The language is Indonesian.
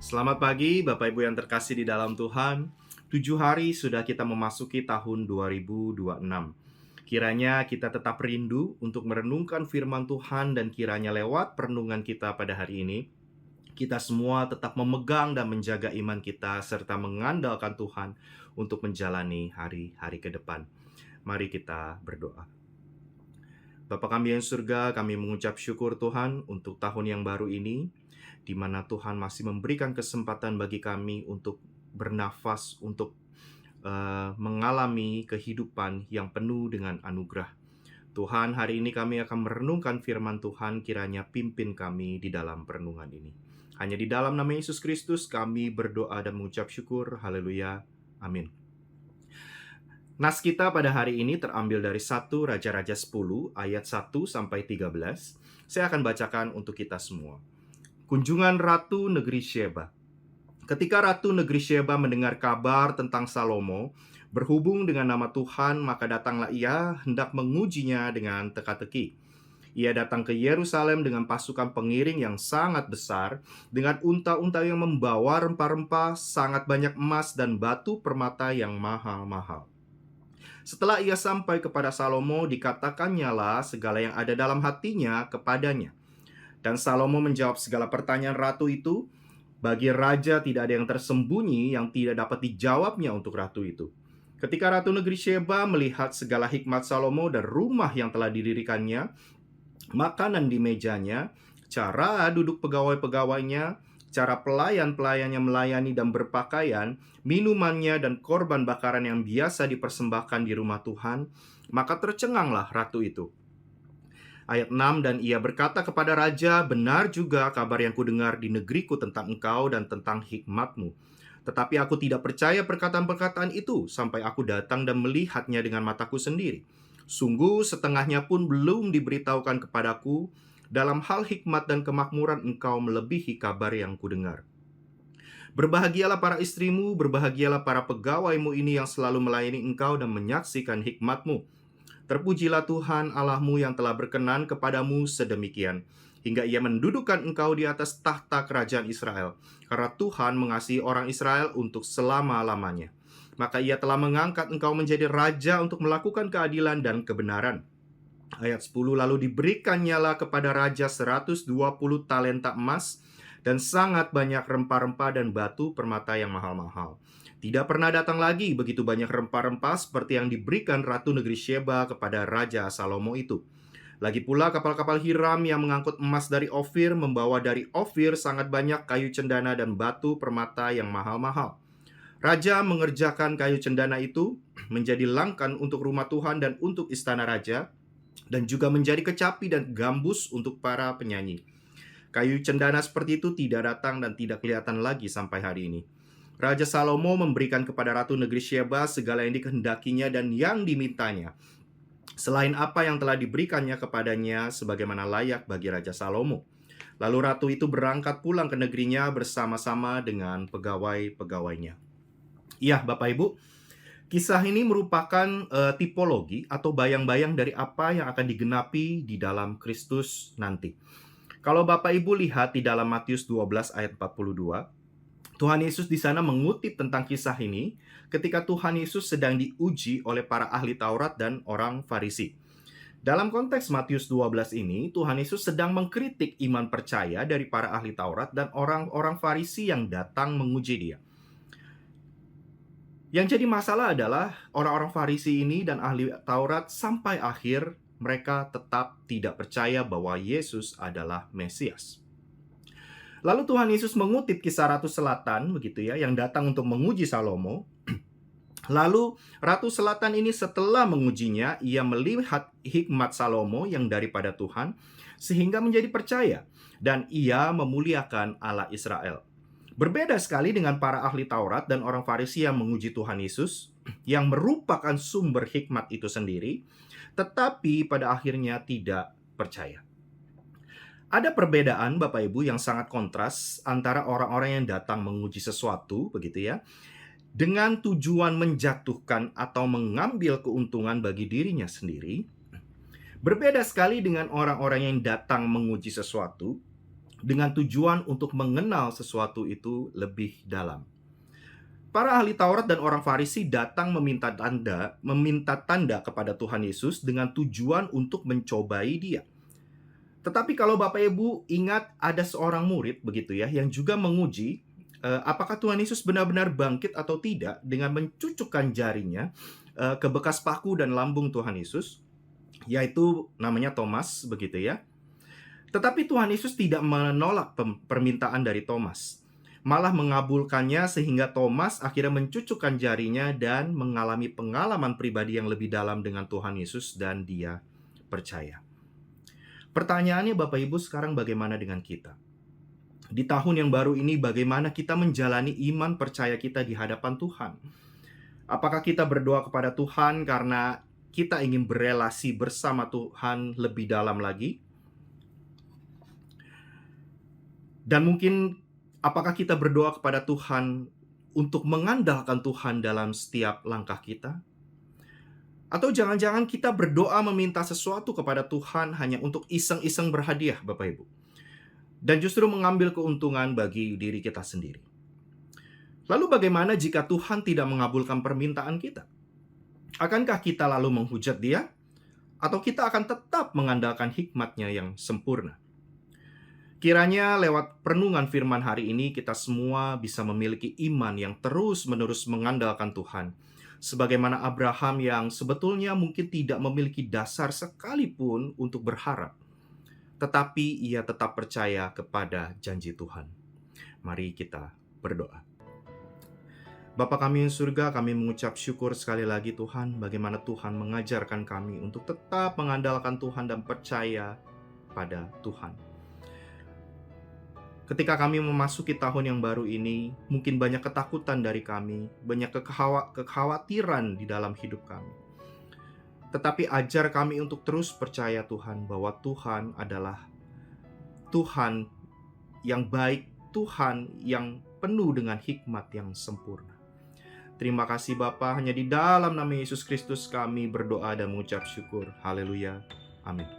Selamat pagi Bapak Ibu yang terkasih di dalam Tuhan. 7 hari sudah kita memasuki tahun 2026. Kiranya kita tetap rindu untuk merenungkan firman Tuhan dan kiranya lewat perenungan kita pada hari ini, kita semua tetap memegang dan menjaga iman kita serta mengandalkan Tuhan untuk menjalani hari-hari ke depan. Mari kita berdoa. Bapa kami yang surga, kami mengucap syukur Tuhan untuk tahun yang baru ini, di mana Tuhan masih memberikan kesempatan bagi kami untuk bernafas, untuk mengalami kehidupan yang penuh dengan anugerah. Tuhan, hari ini kami akan merenungkan firman Tuhan, kiranya pimpin kami di dalam perenungan ini. Hanya di dalam nama Yesus Kristus kami berdoa dan mengucap syukur. Haleluya. Amin. Nas kita pada hari ini terambil dari 1 Raja-Raja 10 ayat 1 sampai 13. Saya akan bacakan untuk kita semua. Kunjungan Ratu Negeri Syeba. Ketika Ratu Negeri Syeba mendengar kabar tentang Salomo berhubung dengan nama Tuhan, maka datanglah ia hendak mengujinya dengan teka-teki. Ia datang ke Yerusalem dengan pasukan pengiring yang sangat besar, dengan unta-unta yang membawa rempah-rempah, sangat banyak emas dan batu permata yang mahal-mahal. Setelah ia sampai kepada Salomo, dikatakannya segala yang ada dalam hatinya kepadanya. Dan Salomo menjawab segala pertanyaan ratu itu. Bagi raja tidak ada yang tersembunyi yang tidak dapat dijawabnya untuk ratu itu. Ketika Ratu Negeri Syeba melihat segala hikmat Salomo dan rumah yang telah didirikannya, makanan di mejanya, cara duduk pegawai-pegawainya, cara pelayan-pelayannya melayani dan berpakaian, minumannya dan korban bakaran yang biasa dipersembahkan di rumah Tuhan, maka tercenganglah ratu itu. Ayat 6, dan ia berkata kepada raja, benar juga kabar yang kudengar di negeriku tentang engkau dan tentang hikmatmu. Tetapi aku tidak percaya perkataan-perkataan itu sampai aku datang dan melihatnya dengan mataku sendiri. Sungguh setengahnya pun belum diberitahukan kepadaku. Dalam hal hikmat dan kemakmuran engkau melebihi kabar yang kudengar. Berbahagialah para istrimu, berbahagialah para pegawaimu ini yang selalu melayani engkau dan menyaksikan hikmatmu. Terpujilah Tuhan Allahmu yang telah berkenan kepadamu sedemikian, hingga ia mendudukkan engkau di atas tahta kerajaan Israel, karena Tuhan mengasihi orang Israel untuk selama-lamanya. Maka ia telah mengangkat engkau menjadi raja untuk melakukan keadilan dan kebenaran. Ayat 10, lalu diberikannya kepada raja 120 talenta emas dan sangat banyak rempah-rempah dan batu permata yang mahal-mahal. Tidak pernah datang lagi begitu banyak rempah-rempah seperti yang diberikan Ratu Negeri Syeba kepada Raja Salomo itu. Lagi pula kapal-kapal Hiram yang mengangkut emas dari Ofir membawa dari Ofir sangat banyak kayu cendana dan batu permata yang mahal-mahal. Raja mengerjakan kayu cendana itu menjadi langkan untuk rumah Tuhan dan untuk istana raja, dan juga menjadi kecapi dan gambus untuk para penyanyi. Kayu cendana seperti itu tidak datang dan tidak kelihatan lagi sampai hari ini. Raja Salomo memberikan kepada Ratu Negeri Syeba segala yang dikehendakinya dan yang dimintanya, selain apa yang telah diberikannya kepadanya sebagaimana layak bagi Raja Salomo. Lalu ratu itu berangkat pulang ke negerinya bersama-sama dengan pegawai-pegawainya. Iya, Bapak Ibu, kisah ini merupakan tipologi atau bayang-bayang dari apa yang akan digenapi di dalam Kristus nanti. Kalau Bapak Ibu lihat di dalam Matius 12 ayat 42, Tuhan Yesus di sana mengutip tentang kisah ini ketika Tuhan Yesus sedang diuji oleh para ahli Taurat dan orang Farisi. Dalam konteks Matius 12 ini, Tuhan Yesus sedang mengkritik iman percaya dari para ahli Taurat dan orang-orang Farisi yang datang menguji dia. Yang jadi masalah adalah orang-orang Farisi ini dan ahli Taurat sampai akhir mereka tetap tidak percaya bahwa Yesus adalah Mesias. Lalu Tuhan Yesus mengutip kisah Ratu Selatan begitu ya, yang datang untuk menguji Salomo. Lalu Ratu Selatan ini setelah mengujinya, ia melihat hikmat Salomo yang daripada Tuhan sehingga menjadi percaya dan ia memuliakan Allah Israel. Berbeda sekali dengan para ahli Taurat dan orang Farisi yang menguji Tuhan Yesus, yang merupakan sumber hikmat itu sendiri, tetapi pada akhirnya tidak percaya. Ada perbedaan Bapak Ibu yang sangat kontras antara orang-orang yang datang menguji sesuatu begitu ya, dengan tujuan menjatuhkan atau mengambil keuntungan bagi dirinya sendiri. Berbeda sekali dengan orang-orang yang datang menguji sesuatu dengan tujuan untuk mengenal sesuatu itu lebih dalam. Para ahli Taurat dan orang Farisi datang meminta tanda kepada Tuhan Yesus dengan tujuan untuk mencobai Dia. Tetapi kalau Bapak Ibu ingat ada seorang murid begitu ya yang juga menguji apakah Tuhan Yesus benar-benar bangkit atau tidak dengan mencucukkan jarinya ke bekas paku dan lambung Tuhan Yesus, yaitu namanya Thomas begitu ya. Tetapi Tuhan Yesus tidak menolak permintaan dari Thomas, malah mengabulkannya sehingga Thomas akhirnya mencucukkan jarinya dan mengalami pengalaman pribadi yang lebih dalam dengan Tuhan Yesus dan dia percaya. Pertanyaannya Bapak Ibu sekarang bagaimana dengan kita? Di tahun yang baru ini bagaimana kita menjalani iman percaya kita di hadapan Tuhan? Apakah kita berdoa kepada Tuhan karena kita ingin berelasi bersama Tuhan lebih dalam lagi? Dan mungkin apakah kita berdoa kepada Tuhan untuk mengandalkan Tuhan dalam setiap langkah kita? Atau jangan-jangan kita berdoa meminta sesuatu kepada Tuhan hanya untuk iseng-iseng berhadiah, Bapak Ibu. Dan justru mengambil keuntungan bagi diri kita sendiri. Lalu bagaimana jika Tuhan tidak mengabulkan permintaan kita? Akankah kita lalu menghujat Dia? Atau kita akan tetap mengandalkan hikmat-Nya yang sempurna? Kiranya lewat perenungan firman hari ini kita semua bisa memiliki iman yang terus-menerus mengandalkan Tuhan. Sebagaimana Abraham yang sebetulnya mungkin tidak memiliki dasar sekalipun untuk berharap. Tetapi ia tetap percaya kepada janji Tuhan. Mari kita berdoa. Bapa kami yang surga, kami mengucap syukur sekali lagi Tuhan, bagaimana Tuhan mengajarkan kami untuk tetap mengandalkan Tuhan dan percaya pada Tuhan. Ketika kami memasuki tahun yang baru ini, mungkin banyak ketakutan dari kami, banyak kekhawatiran di dalam hidup kami. Tetapi ajar kami untuk terus percaya Tuhan, bahwa Tuhan adalah Tuhan yang baik, Tuhan yang penuh dengan hikmat yang sempurna. Terima kasih Bapa, hanya di dalam nama Yesus Kristus kami berdoa dan mengucap syukur. Haleluya. Amin.